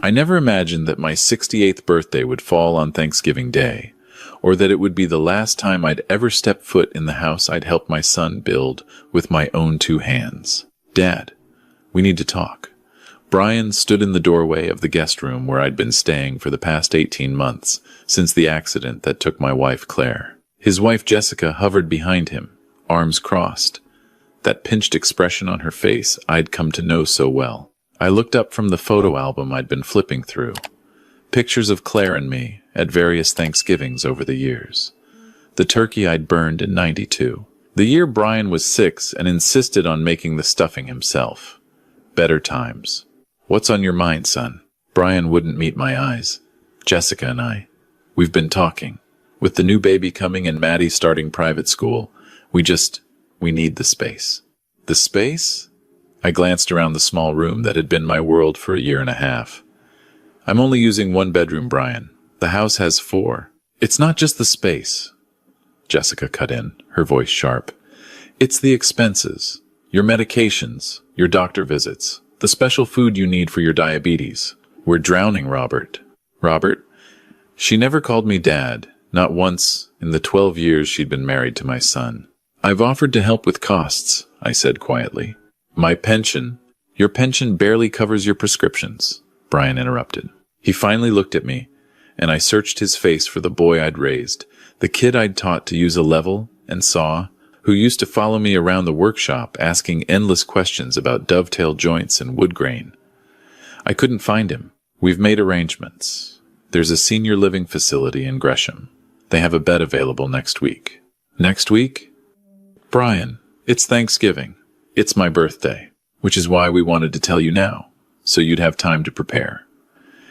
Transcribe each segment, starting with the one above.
I never imagined that my 68th birthday would fall on Thanksgiving Day, or that it would be the last time I'd ever step foot in the house I'd helped my son build with my own 2 hands. Dad, we need to talk. Brian stood in the doorway of the guest room where I'd been staying for the past 18 months, since the accident that took my wife Claire. His wife Jessica hovered behind him, arms crossed, that pinched expression on her face I'd come to know so well. I looked up from the photo album I'd been flipping through. Pictures of Claire and me at various Thanksgivings over the years. The turkey I'd burned in '92. The year Brian was 6 and insisted on making the stuffing himself. Better times. What's on your mind, son? Brian wouldn't meet my eyes. Jessica and I. We've been talking. With the new baby coming and Maddie starting private school, we need the space. The space? I glanced around the small room that had been my world for a year and a half. I'm only using 1 bedroom, Brian. The house has 4. It's not just the space. Jessica cut in, her voice sharp. It's the expenses, your medications, your doctor visits, the special food you need for your diabetes. We're drowning, Robert. Robert? She never called me Dad, not once in the 12 years she'd been married to my son. I've offered to help with costs, I said quietly. My pension? Your pension barely covers your prescriptions, Brian interrupted. He finally looked at me, and I searched his face for the boy I'd raised, the kid I'd taught to use a level and saw, who used to follow me around the workshop asking endless questions about dovetail joints and wood grain. I couldn't find him. We've made arrangements. There's a senior living facility in Gresham. They have a bed available next week. Next week? Brian, it's Thanksgiving. It's my birthday, which is why we wanted to tell you now, so you'd have time to prepare.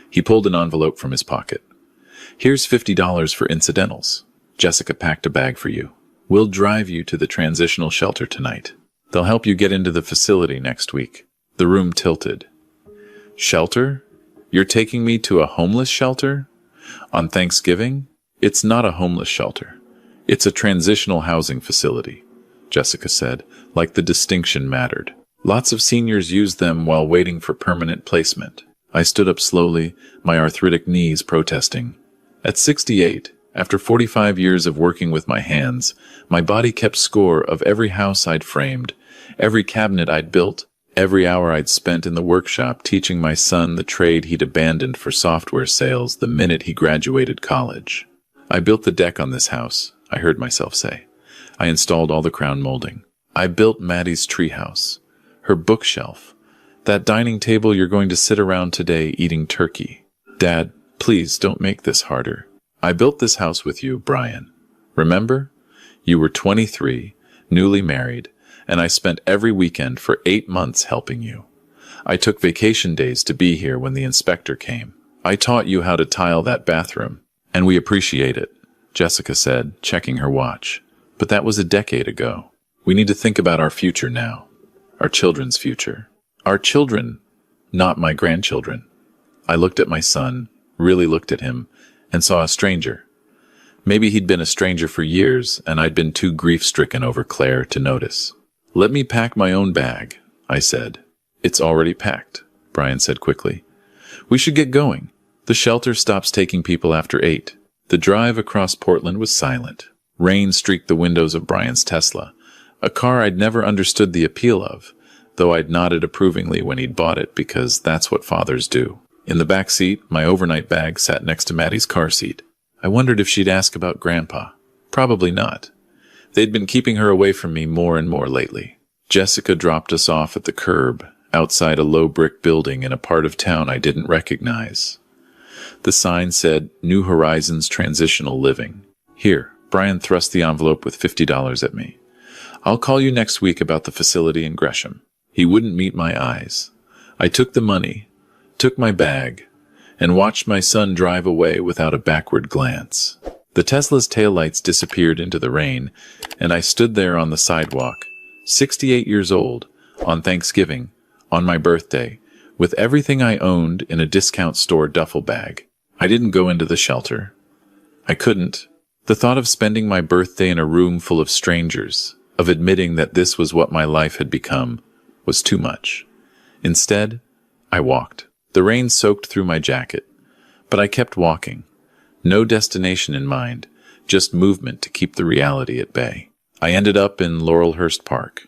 He pulled an envelope from his pocket. Here's $50 for incidentals. Jessica packed a bag for you. We'll drive you to the transitional shelter tonight. They'll help you get into the facility next week. The room tilted. Shelter? You're taking me to a homeless shelter? On Thanksgiving? It's not a homeless shelter. It's a transitional housing facility, Jessica said, like the distinction mattered. Lots of seniors use them while waiting for permanent placement. I stood up slowly, my arthritic knees protesting. At 68, after 45 years of working with my hands, my body kept score of every house I'd framed, every cabinet I'd built, every hour I'd spent in the workshop teaching my son the trade he'd abandoned for software sales the minute he graduated college. I built the deck on this house, I heard myself say. I installed all the crown molding. I built Maddie's treehouse, her bookshelf, that dining table you're going to sit around today eating turkey. Dad, please don't make this harder. I built this house with you, Brian. Remember? You were 23, newly married, and I spent every weekend for 8 months helping you. I took vacation days to be here when the inspector came. I taught you how to tile that bathroom, and we appreciate it, Jessica said, checking her watch. But that was a decade ago. We need to think about our future now, our children's future. Our children, not my grandchildren. I looked at my son, really looked at him, and saw a stranger. Maybe he'd been a stranger for years, and I'd been too grief-stricken over Claire to notice. Let me pack my own bag, I said. It's already packed, Brian said quickly. We should get going. The shelter stops taking people after 8. The drive across Portland was silent. Rain streaked the windows of Brian's Tesla, a car I'd never understood the appeal of, though I'd nodded approvingly when he'd bought it because that's what fathers do. In the back seat, my overnight bag sat next to Maddie's car seat. I wondered if she'd ask about Grandpa. Probably not. They'd been keeping her away from me more and more lately. Jessica dropped us off at the curb, outside a low brick building in a part of town I didn't recognize. The sign said, New Horizons Transitional Living. Here, Brian thrust the envelope with $50 at me. I'll call you next week about the facility in Gresham. He wouldn't meet my eyes. I took the money, took my bag, and watched my son drive away without a backward glance. The Tesla's taillights disappeared into the rain, and I stood there on the sidewalk, 68 years old, on Thanksgiving, on my birthday, with everything I owned in a discount store duffel bag. I didn't go into the shelter. I couldn't. The thought of spending my birthday in a room full of strangers, of admitting that this was what my life had become, was too much. Instead, I walked. The rain soaked through my jacket, but I kept walking. No destination in mind, just movement to keep the reality at bay. I ended up in Laurelhurst Park.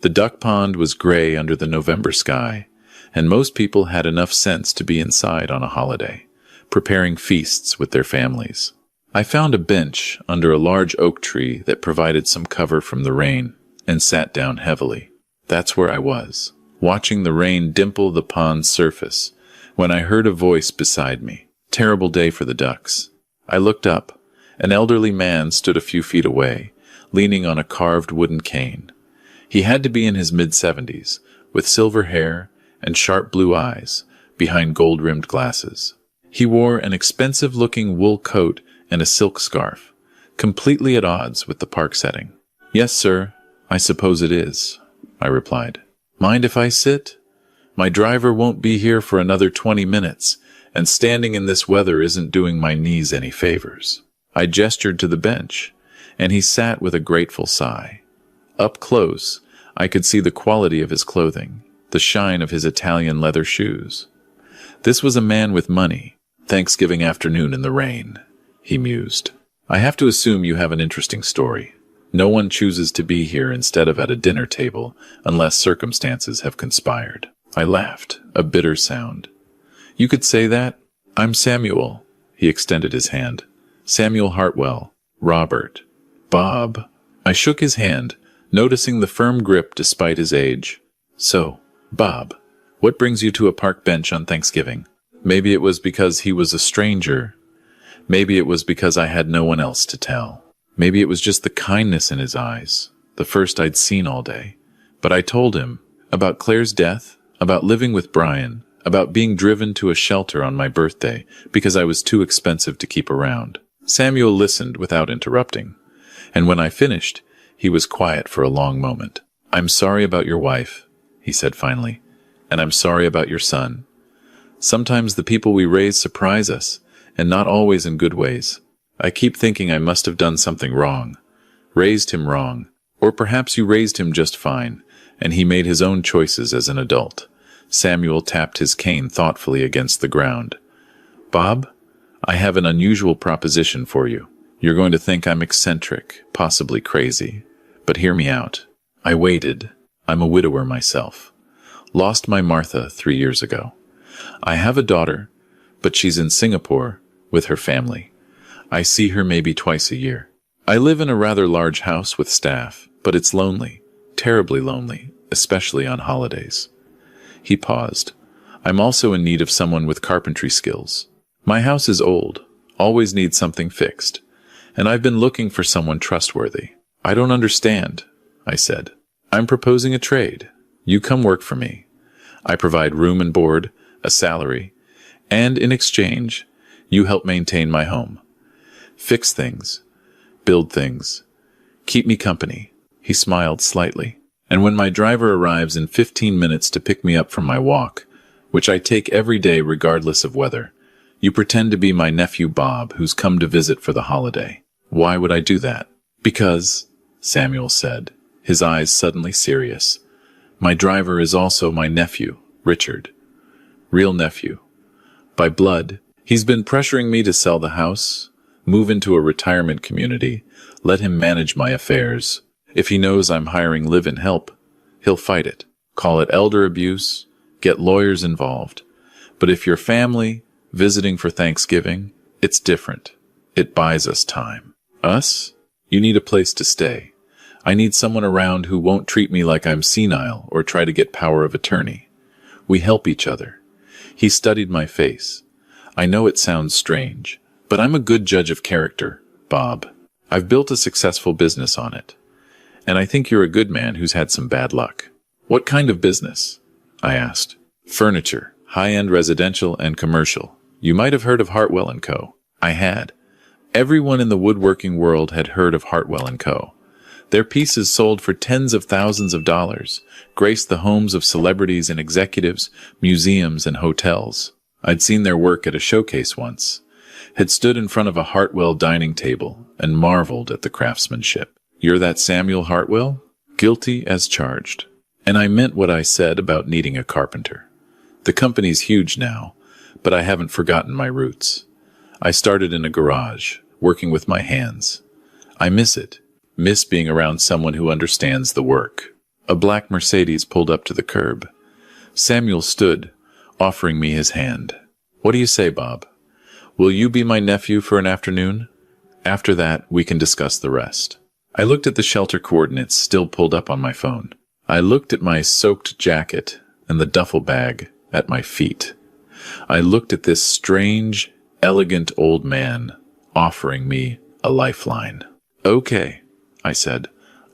The duck pond was gray under the November sky, and most people had enough sense to be inside on a holiday, preparing feasts with their families. I found a bench under a large oak tree that provided some cover from the rain, and sat down heavily. That's where I was, watching the rain dimple the pond's surface, when I heard a voice beside me. Terrible day for the ducks. I looked up. An elderly man stood a few feet away, leaning on a carved wooden cane. He had to be in his mid-70s, with silver hair and sharp blue eyes behind gold-rimmed glasses. He wore an expensive-looking wool coat and a silk scarf, completely at odds with the park setting. "Yes, sir, I suppose it is," I replied. "Mind if I sit? My driver won't be here for another 20 minutes, and standing in this weather isn't doing my knees any favors." I gestured to the bench, and he sat with a grateful sigh. Up close, I could see the quality of his clothing, the shine of his Italian leather shoes. This was a man with money. Thanksgiving afternoon in the rain, he mused. "I have to assume you have an interesting story. No one chooses to be here instead of at a dinner table unless circumstances have conspired." I laughed, a bitter sound. "You could say that. I'm Samuel." He extended his hand. "Samuel Hartwell. Robert. Bob." I shook his hand, noticing the firm grip despite his age. "So, Bob, what brings you to a park bench on Thanksgiving?" Maybe it was because he was a stranger. Maybe it was because I had no one else to tell. Maybe it was just the kindness in his eyes, the first I'd seen all day. But I told him about Claire's death, about living with Brian, about being driven to a shelter on my birthday because I was too expensive to keep around. Samuel listened without interrupting, and when I finished, he was quiet for a long moment. "I'm sorry about your wife," he said finally, "and I'm sorry about your son. Sometimes the people we raise surprise us, and not always in good ways. I keep thinking I must have done something wrong, raised him wrong, or perhaps you raised him just fine, and he made his own choices as an adult." Samuel tapped his cane thoughtfully against the ground. "Bob, I have an unusual proposition for you. You're going to think I'm eccentric, possibly crazy, but hear me out. I waited. I'm a widower myself. Lost my Martha 3 years ago. I have a daughter, but she's in Singapore with her family. I see her maybe twice a year. I live in a rather large house with staff, but it's lonely, terribly lonely, especially on holidays." He paused. "I'm also in need of someone with carpentry skills. My house is old, always needs something fixed, and I've been looking for someone trustworthy." "I don't understand," I said. "I'm proposing a trade. You come work for me. I provide room and board, a salary, and in exchange, you help maintain my home. Fix things, build things, keep me company." He smiled slightly. "And when my driver arrives in 15 minutes to pick me up from my walk, which I take every day regardless of weather, you pretend to be my nephew Bob, who's come to visit for the holiday." "Why would I do that?" "Because," Samuel said, his eyes suddenly serious, "my driver is also my nephew, Richard. Real nephew. By blood. He's been pressuring me to sell the house, move into a retirement community, let him manage my affairs. If he knows I'm hiring live-in help, he'll fight it. Call it elder abuse, get lawyers involved. But if you're family, visiting for Thanksgiving, it's different. It buys us time." "Us? You need a place to stay. I need someone around who won't treat me like I'm senile or try to get power of attorney. We help each other." He studied my face. "I know it sounds strange, but I'm a good judge of character, Bob. I've built a successful business on it. And I think you're a good man who's had some bad luck." "What kind of business?" I asked. "Furniture, high-end residential and commercial. You might have heard of Hartwell & Co." I had. Everyone in the woodworking world had heard of Hartwell & Co. Their pieces, sold for tens of thousands of dollars, graced the homes of celebrities and executives, museums and hotels. I'd seen their work at a showcase once, had stood in front of a Hartwell dining table and marveled at the craftsmanship. "You're that Samuel Hartwell?" Guilty as charged. And I meant what I said about needing a carpenter. The company's huge now, but I haven't forgotten my roots. I started in a garage, working with my hands. I miss it. Miss being around someone who understands the work. A black Mercedes pulled up to the curb. Samuel stood, offering me his hand. What do you say, Bob? Will you be my nephew for an afternoon? After that, we can discuss the rest. I looked at the shelter coordinates still pulled up on my phone. I looked at my soaked jacket and the duffel bag at my feet. I looked at this strange, elegant old man offering me a lifeline. Okay, I said.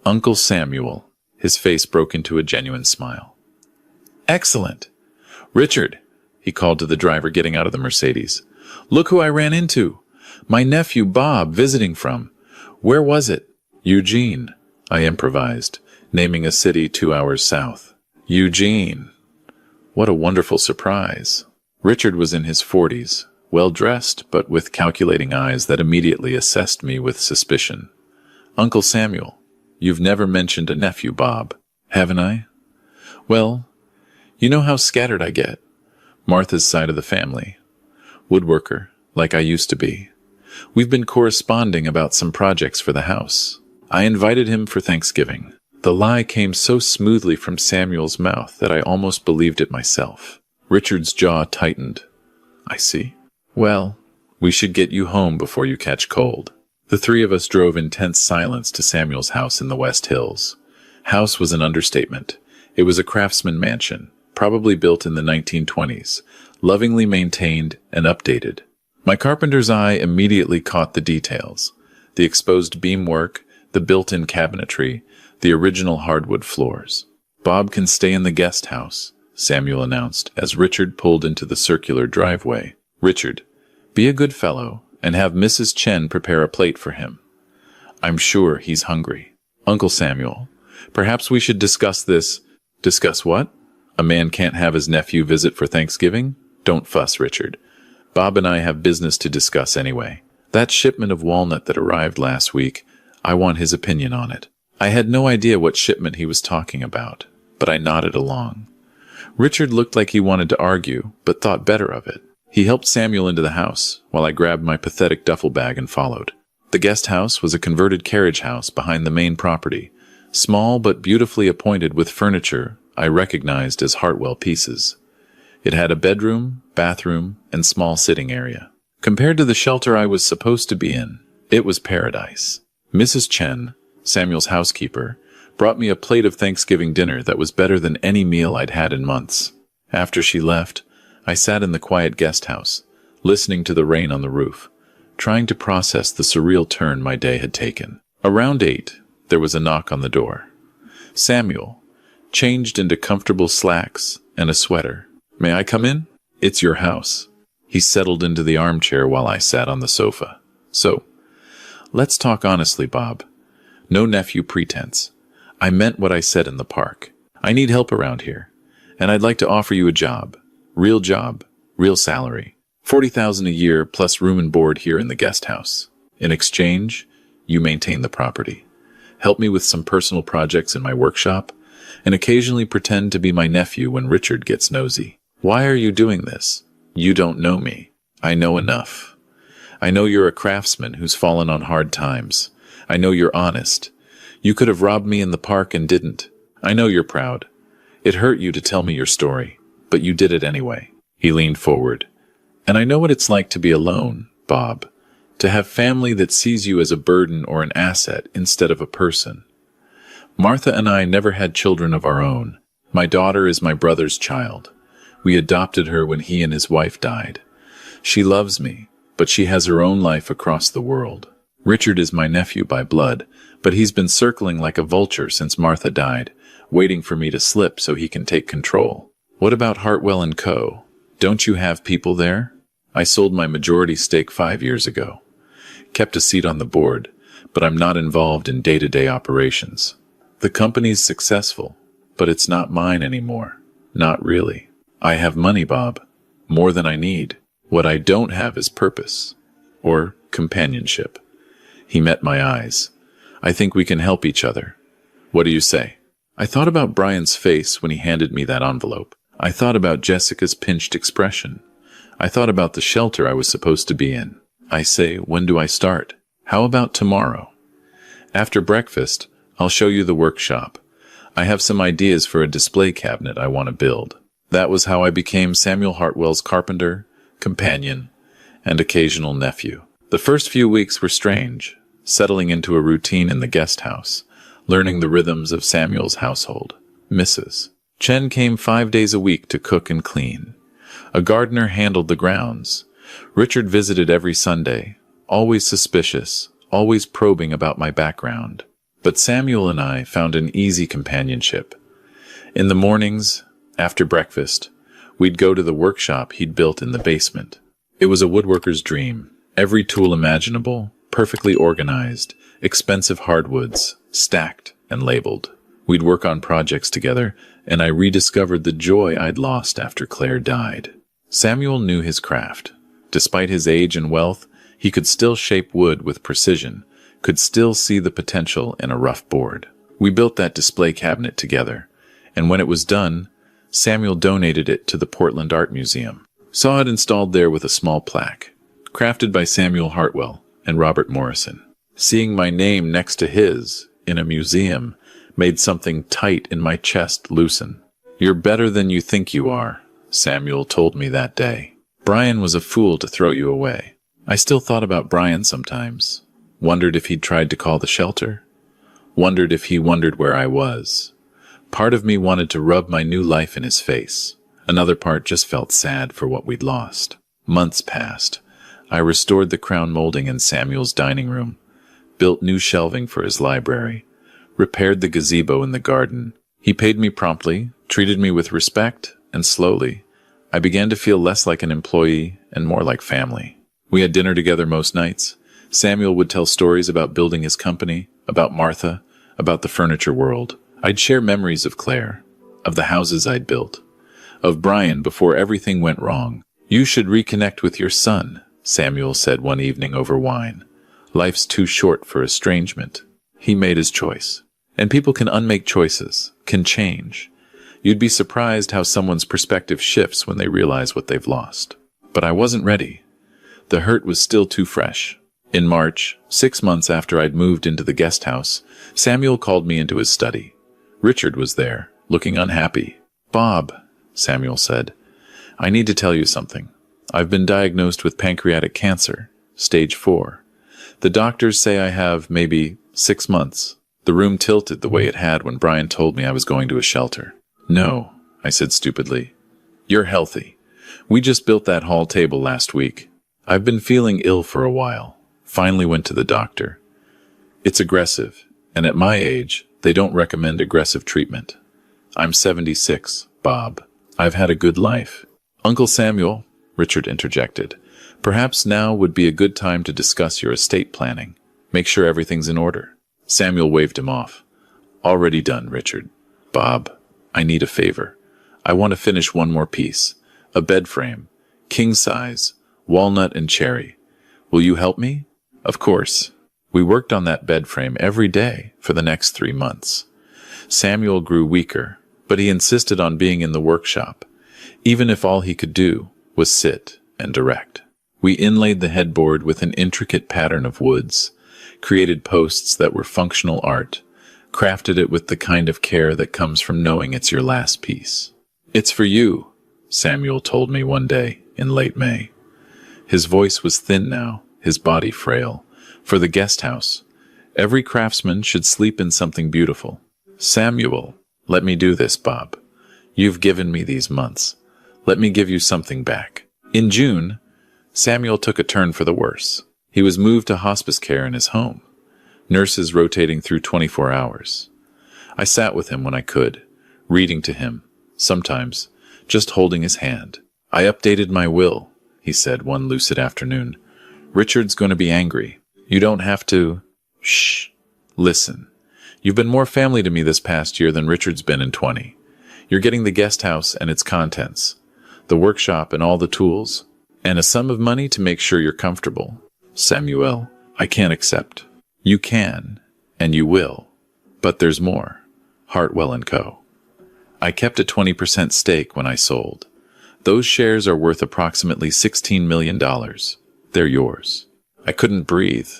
Uncle Samuel. His face broke into a genuine smile. Excellent. Richard, he called to the driver getting out of the Mercedes. Look who I ran into. My nephew Bob visiting from. Where was it? Eugene, I improvised, naming a city 2 hours south. Eugene. What a wonderful surprise. Richard was in his 40s, well-dressed, but with calculating eyes that immediately assessed me with suspicion. Uncle Samuel, you've never mentioned a nephew, Bob, haven't I? Well, you know how scattered I get. Martha's side of the family. Woodworker, like I used to be. We've been corresponding about some projects for the house. I invited him for Thanksgiving. The lie came so smoothly from Samuel's mouth that I almost believed it myself. Richard's jaw tightened. I see. Well, we should get you home before you catch cold. The three of us drove in tense silence to Samuel's house in the West Hills. House was an understatement. It was a craftsman mansion, probably built in the 1920s, lovingly maintained and updated. My carpenter's eye immediately caught the details. The exposed beamwork, the built-in cabinetry, the original hardwood floors. Bob can stay in the guest house, Samuel announced as Richard pulled into the circular driveway. Richard, be a good fellow and have Mrs. Chen prepare a plate for him. I'm sure he's hungry. Uncle Samuel, perhaps we should discuss this. Discuss what? A man can't have his nephew visit for Thanksgiving? Don't fuss, Richard. Bob and I have business to discuss anyway. That shipment of walnut that arrived last week, I want his opinion on it. I had no idea what shipment he was talking about, but I nodded along. Richard looked like he wanted to argue, but thought better of it. He helped Samuel into the house, while I grabbed my pathetic duffel bag and followed. The guest house was a converted carriage house behind the main property, small but beautifully appointed with furniture I recognized as Hartwell pieces. It had a bedroom, bathroom, and small sitting area. Compared to the shelter I was supposed to be in, it was paradise. Mrs. Chen, Samuel's housekeeper, brought me a plate of Thanksgiving dinner that was better than any meal I'd had in months. After she left, I sat in the quiet guest house, listening to the rain on the roof, trying to process the surreal turn my day had taken. Around 8, there was a knock on the door. Samuel, changed into comfortable slacks and a sweater. May I come in? It's your house. He settled into the armchair while I sat on the sofa. So, let's talk honestly, Bob. No nephew pretense. I meant what I said in the park. I need help around here, and I'd like to offer you a job. Job, real salary. $40,000 a year plus room and board here in the guest house. In exchange, you maintain the property. Help me with some personal projects in my workshop, and occasionally pretend to be my nephew when Richard gets nosy. Why are you doing this? You don't know me. I know enough. I know you're a craftsman who's fallen on hard times. I know you're honest. You could have robbed me in the park and didn't. I know you're proud. It hurt you to tell me your story, but you did it anyway. He leaned forward. And I know what it's like to be alone, Bob. To have family that sees you as a burden or an asset instead of a person. Martha and I never had children of our own. My daughter is my brother's child. We adopted her when he and his wife died. She loves me, but she has her own life across the world. Richard is my nephew by blood, but he's been circling like a vulture since Martha died, waiting for me to slip so he can take control. What about Hartwell & Co.? Don't you have people there? I sold my majority stake 5 years ago. Kept a seat on the board, but I'm not involved in day-to-day operations. The company's successful, but it's not mine anymore. Not really. I have money, Bob. More than I need. What I don't have is purpose. Or companionship. He met my eyes. I think we can help each other. What do you say? I thought about Brian's face when he handed me that envelope. I thought about Jessica's pinched expression. I thought about the shelter I was supposed to be in. I say, when do I start? How about tomorrow? After breakfast, I'll show you the workshop. I have some ideas for a display cabinet I want to build. That was how I became Samuel Hartwell's carpenter, companion, and occasional nephew. The first few weeks were strange, settling into a routine in the guest house, learning the rhythms of Samuel's household. Mrs. Chen came 5 days a week to cook and clean. A gardener handled the grounds. Richard visited every Sunday, always suspicious, always probing about my background. But Samuel and I found an easy companionship. In the mornings, after breakfast, we'd go to the workshop he'd built in the basement. It was a woodworker's dream. Every tool imaginable, perfectly organized, expensive hardwoods, stacked and labeled. We'd work on projects together, and I rediscovered the joy I'd lost after Claire died. Samuel knew his craft. Despite his age and wealth, he could still shape wood with precision, could still see the potential in a rough board. We built that display cabinet together, and when it was done, Samuel donated it to the Portland Art Museum. Saw it installed there with a small plaque, crafted by Samuel Hartwell and Robert Morrison. Seeing my name next to his in a museum made something tight in my chest loosen. "You're better than you think you are," Samuel told me that day. "Brian was a fool to throw you away." I still thought about Brian sometimes. Wondered if he'd tried to call the shelter. Wondered if he wondered where I was. Part of me wanted to rub my new life in his face. Another part just felt sad for what we'd lost. Months passed. I restored the crown molding in Samuel's dining room, built new shelving for his library, repaired the gazebo in the garden. He paid me promptly, treated me with respect, and slowly, I began to feel less like an employee and more like family. We had dinner together most nights. Samuel would tell stories about building his company, about Martha, about the furniture world. I'd share memories of Claire, of the houses I'd built, of Brian before everything went wrong. "You should reconnect with your son," Samuel said one evening over wine. "Life's too short for estrangement." He made his choice. And people can unmake choices, can change. You'd be surprised how someone's perspective shifts when they realize what they've lost. But I wasn't ready. The hurt was still too fresh. In March, 6 months after I'd moved into the guest house, Samuel called me into his study. Richard was there, looking unhappy. "Bob," Samuel said, "I need to tell you something. I've been diagnosed with pancreatic cancer, stage 4. The doctors say I have maybe 6 months. The room tilted the way it had when Brian told me I was going to a shelter. "No," I said stupidly. "You're healthy. We just built that hall table last week. I've been feeling ill for a while. Finally went to the doctor. It's aggressive, and at my age, they don't recommend aggressive treatment. I'm 76, Bob. I've had a good life." "Uncle Samuel," Richard interjected, "perhaps now would be a good time to discuss your estate planning. Make sure everything's in order." Samuel waved him off. "Already done, Richard. Bob, I need a favor. I want to finish one more piece. A bed frame, king size, walnut and cherry. Will you help me?" Of course. We worked on that bed frame every day for the next 3 months. Samuel grew weaker, but he insisted on being in the workshop, even if all he could do was sit and direct. We inlaid the headboard with an intricate pattern of woods, created posts that were functional art, crafted it with the kind of care that comes from knowing it's your last piece. "It's for you," Samuel told me one day in late May. His voice was thin now, his body frail. "For the guest house. Every craftsman should sleep in something beautiful." "Samuel, let me do this, Bob. You've given me these months. Let me give you something back." In June, Samuel took a turn for the worse. He was moved to hospice care in his home, nurses rotating through 24 hours. I sat with him when I could, reading to him, sometimes just holding his hand. "I updated my will," he said one lucid afternoon. "Richard's going to be angry. You don't have to—" "Shh. Listen. You've been more family to me this past year than Richard's been in 20. You're getting the guest house and its contents, the workshop and all the tools, and a sum of money to make sure you're comfortable. Samuel, I can't accept. You can, and you will. But there's more. Hartwell & Co. I kept a 20% stake when I sold. Those shares are worth approximately $16 million. They're yours. I couldn't breathe.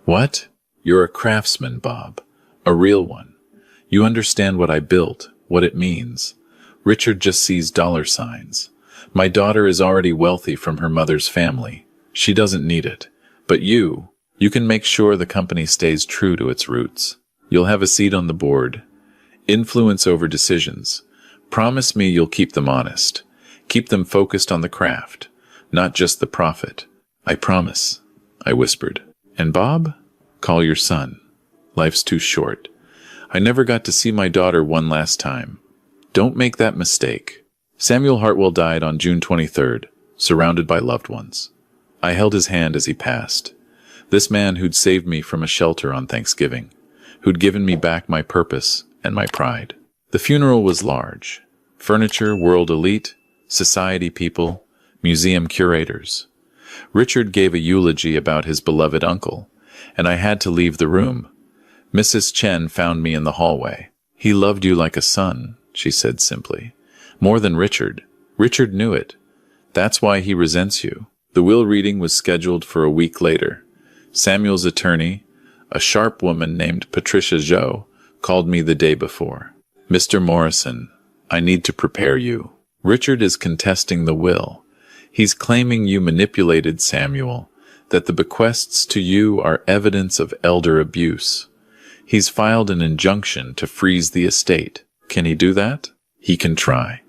What? You're a craftsman, Bob. A real one. You understand what I built, what it means. Richard just sees dollar signs. My daughter is already wealthy from her mother's family. She doesn't need it. But you can make sure the company stays true to its roots. You'll have a seat on the board. Influence over decisions. Promise me you'll keep them honest. Keep them focused on the craft, not just the profit. I promise, I whispered. And Bob? Call your son. Life's too short. I never got to see my daughter one last time. Don't make that mistake. Samuel Hartwell died on June 23rd, surrounded by loved ones. I held his hand as he passed. This man who'd saved me from a shelter on Thanksgiving, who'd given me back my purpose and my pride. The funeral was large. Furniture, world elite, society people, museum curators. Richard gave a eulogy about his beloved uncle, and I had to leave the room. Mrs. Chen found me in the hallway. He loved you like a son, she said simply. More than Richard. Richard knew it. That's why he resents you. The will reading was scheduled for a week later. Samuel's attorney, a sharp woman named Patricia Zhou, called me the day before. Mr. Morrison, I need to prepare you. Richard is contesting the will. He's claiming you manipulated Samuel, that the bequests to you are evidence of elder abuse. He's filed an injunction to freeze the estate. Can he do that? He can try.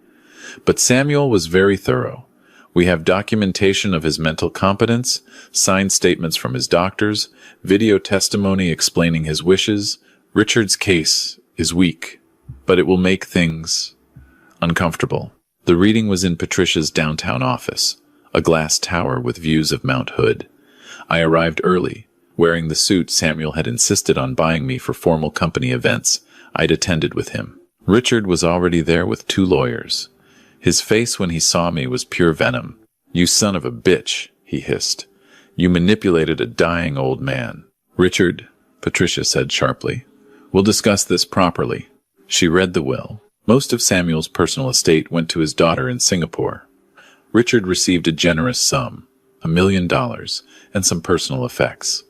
But Samuel was very thorough. We have documentation of his mental competence, signed statements from his doctors, video testimony explaining his wishes. Richard's case is weak, but it will make things uncomfortable. The reading was in Patricia's downtown office, a glass tower with views of Mount Hood. I arrived early, wearing the suit Samuel had insisted on buying me for formal company events I'd attended with him. Richard was already there with 2 lawyers. His face when he saw me was pure venom. You son of a bitch, he hissed. You manipulated a dying old man. Richard, Patricia said sharply, we'll discuss this properly. She read the will. Most of Samuel's personal estate went to his daughter in Singapore. Richard received a generous sum, $1 million, and some personal effects.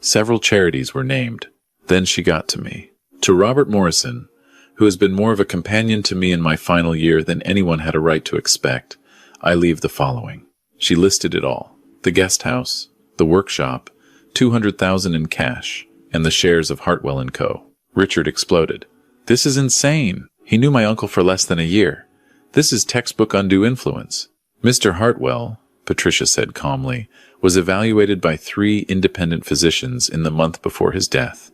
Several charities were named. Then she got to me. To Robert Morrison, who has been more of a companion to me in my final year than anyone had a right to expect, I leave the following. She listed it all. The guest house, the workshop, $200,000 in cash, and the shares of Hartwell & Co. Richard exploded. This is insane. He knew my uncle for less than a year. This is textbook undue influence. Mr. Hartwell, Patricia said calmly, was evaluated by 3 independent physicians in the month before his death.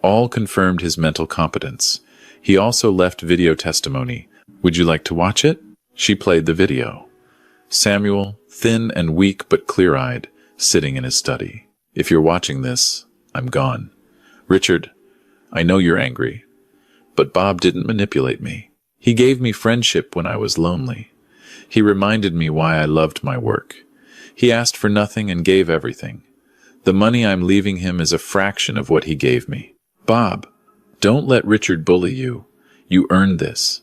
All confirmed his mental competence. He also left video testimony. Would you like to watch it? She played the video. Samuel, thin and weak but clear-eyed, sitting in his study. If you're watching this, I'm gone. Richard, I know you're angry, but Bob didn't manipulate me. He gave me friendship when I was lonely. He reminded me why I loved my work. He asked for nothing and gave everything. The money I'm leaving him is a fraction of what he gave me. Bob, don't let Richard bully you. You earned this.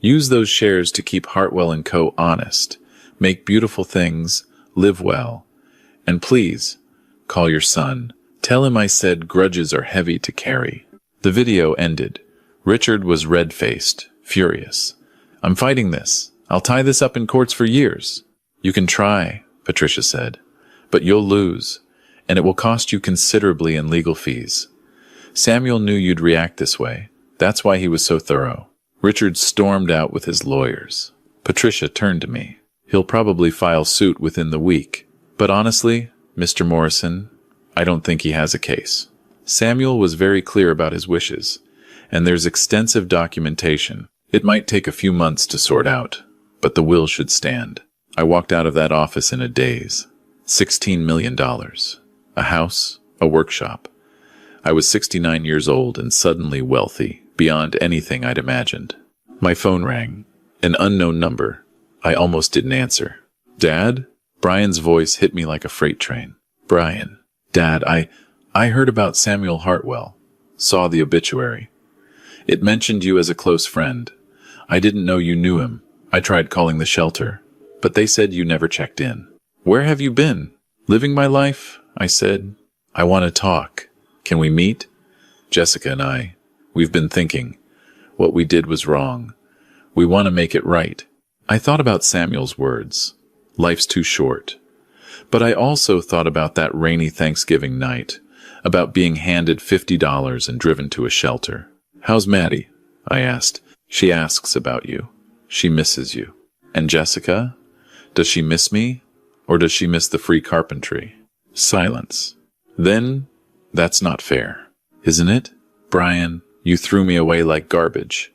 Use those shares to keep Hartwell & Co. honest. Make beautiful things. Live well. And please, call your son. Tell him I said grudges are heavy to carry. The video ended. Richard was red-faced, furious. I'm fighting this. I'll tie this up in courts for years. You can try, Patricia said, but you'll lose, and it will cost you considerably in legal fees. Samuel knew you'd react this way. That's why he was so thorough. Richard stormed out with his lawyers. Patricia turned to me. He'll probably file suit within the week. But honestly, Mr. Morrison, I don't think he has a case. Samuel was very clear about his wishes, and there's extensive documentation. It might take a few months to sort out, but the will should stand. I walked out of that office in a daze. $16 million. A house, a workshop. I was 69 years old and suddenly wealthy, beyond anything I'd imagined. My phone rang. An unknown number. I almost didn't answer. Dad? Brian's voice hit me like a freight train. Brian. Dad, I heard about Samuel Hartwell. Saw the obituary. It mentioned you as a close friend. I didn't know you knew him. I tried calling the shelter, but they said you never checked in. Where have you been? Living my life, I said. I want to talk. Can we meet? Jessica and I, we've been thinking. What we did was wrong. We want to make it right. I thought about Samuel's words. Life's too short. But I also thought about that rainy Thanksgiving night, about being handed $50 and driven to a shelter. How's Maddie? I asked. She asks about you. She misses you. And Jessica? Does she miss me? Or does she miss the free carpentry? Silence. Then, that's not fair. Isn't it? Brian, you threw me away like garbage.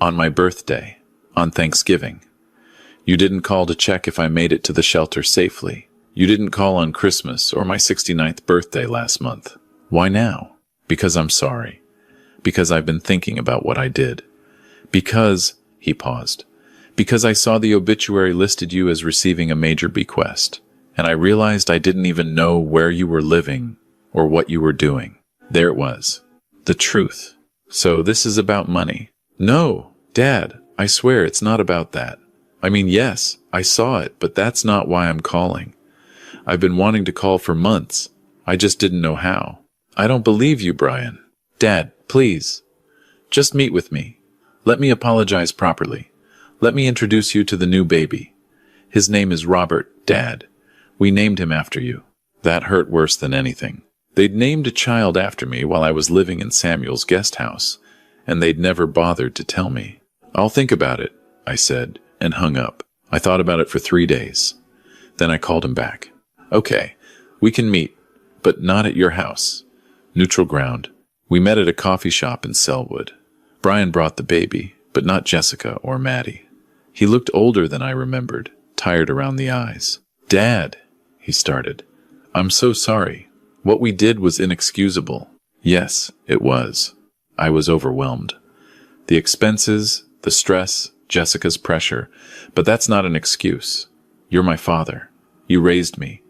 On my birthday. On Thanksgiving. You didn't call to check if I made it to the shelter safely. You didn't call on Christmas or my 69th birthday last month. Why now? Because I'm sorry. Because I've been thinking about what I did. Because, he paused, because I saw the obituary listed you as receiving a major bequest, and I realized I didn't even know where you were living or what you were doing. There it was. The truth. So this is about money. No, Dad, I swear it's not about that. I mean, yes, I saw it, but that's not why I'm calling. I've been wanting to call for months. I just didn't know how. I don't believe you, Brian. Dad, please. Just meet with me. Let me apologize properly. Let me introduce you to the new baby. His name is Robert, Dad. We named him after you. That hurt worse than anything. They'd named a child after me while I was living in Samuel's guest house, and they'd never bothered to tell me. I'll think about it, I said, and hung up. I thought about it for 3 days. Then I called him back. Okay, we can meet, but not at your house. Neutral ground. We met at a coffee shop in Selwood. Brian brought the baby, but not Jessica or Maddie. He looked older than I remembered, tired around the eyes. Dad, he started. I'm so sorry. What we did was inexcusable. Yes, it was. I was overwhelmed. The expenses, the stress, Jessica's pressure, but that's not an excuse. You're my father. You raised me,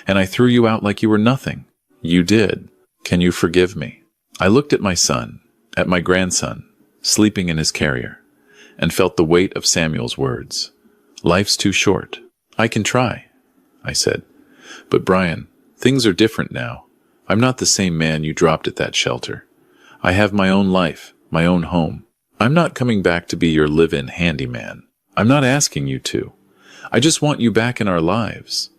and I threw you out like you were nothing. You did. Can you forgive me? I looked at my son, at my grandson, sleeping in his carrier, and felt the weight of Samuel's words. Life's too short. I can try, I said. But Brian, things are different now. I'm not the same man you dropped at that shelter. I have my own life, my own home. I'm not coming back to be your live-in handyman. I'm not asking you to. I just want you back in our lives.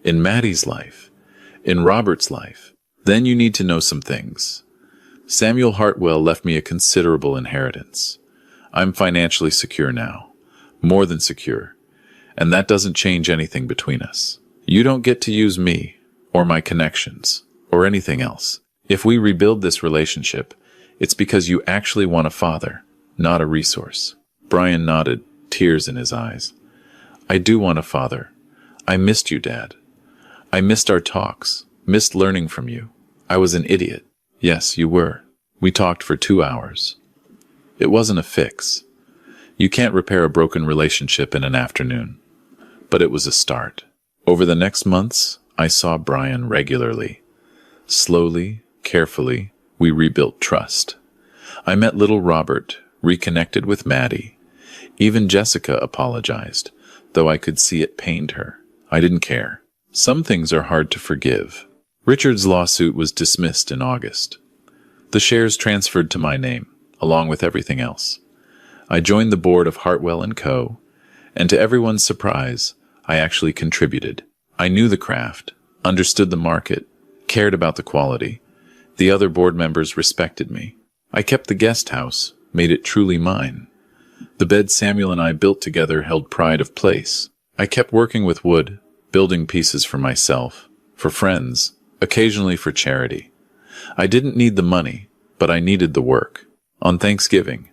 In Maddie's life. In Robert's life. Then you need to know some things. Samuel Hartwell left me a considerable inheritance. I'm financially secure now. More than secure. And that doesn't change anything between us. You don't get to use me, or my connections, or anything else. If we rebuild this relationship, it's because you actually want a father, not a resource. Brian nodded, tears in his eyes. I do want a father. I missed you, Dad. I missed our talks, missed learning from you. I was an idiot. Yes, you were. We talked for 2 hours. It wasn't a fix. You can't repair a broken relationship in an afternoon. But it was a start. Over the next months, I saw Brian regularly. Slowly, carefully, we rebuilt trust. I met little Robert, reconnected with Maddie. Even Jessica apologized, though I could see it pained her. I didn't care. Some things are hard to forgive. Richard's lawsuit was dismissed in August. The shares transferred to my name, along with everything else. I joined the board of Hartwell & Co., and to everyone's surprise, I actually contributed. I knew the craft, understood the market, cared about the quality. The other board members respected me. I kept the guest house, made it truly mine. The bed Samuel and I built together held pride of place. I kept working with wood, building pieces for myself, for friends, occasionally for charity. I didn't need the money, but I needed the work. On Thanksgiving,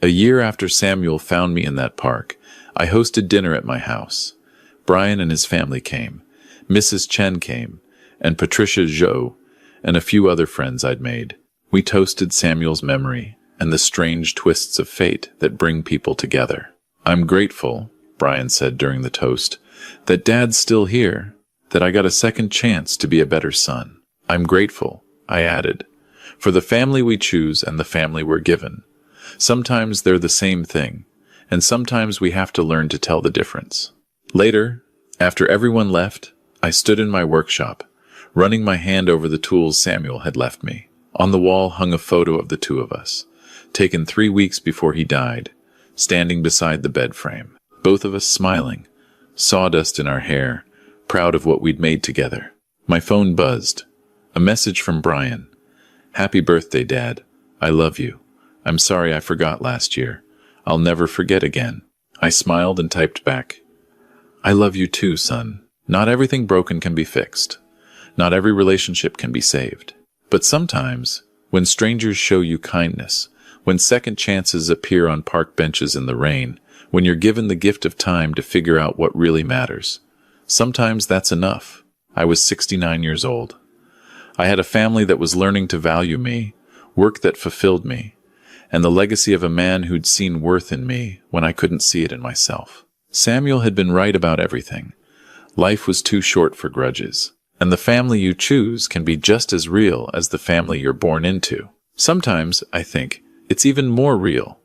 a year after Samuel found me in that park, I hosted dinner at my house. Brian and his family came. Mrs. Chen came, and Patricia Zhou, and a few other friends I'd made. We toasted Samuel's memory and the strange twists of fate that bring people together. I'm grateful, Brian said during the toast, that Dad's still here, that I got a second chance to be a better son. I'm grateful, I added, for the family we choose and the family we're given. Sometimes they're the same thing, and sometimes we have to learn to tell the difference. Later, after everyone left, I stood in my workshop, running my hand over the tools Samuel had left me. On the wall hung a photo of the two of us, taken 3 weeks before he died, standing beside the bed frame. Both of us smiling, sawdust in our hair, proud of what we'd made together. My phone buzzed. A message from Brian. "Happy birthday, Dad. I love you. I'm sorry I forgot last year. I'll never forget again." I smiled and typed back, "I love you too, son. Not everything broken can be fixed. Not every relationship can be saved. But sometimes, when strangers show you kindness, when second chances appear on park benches in the rain, when you're given the gift of time to figure out what really matters, sometimes that's enough." I was 69 years old. I had a family that was learning to value me, work that fulfilled me, and the legacy of a man who'd seen worth in me when I couldn't see it in myself. Samuel had been right about everything. Life was too short for grudges, and the family you choose can be just as real as the family you're born into. Sometimes, I think, it's even more real.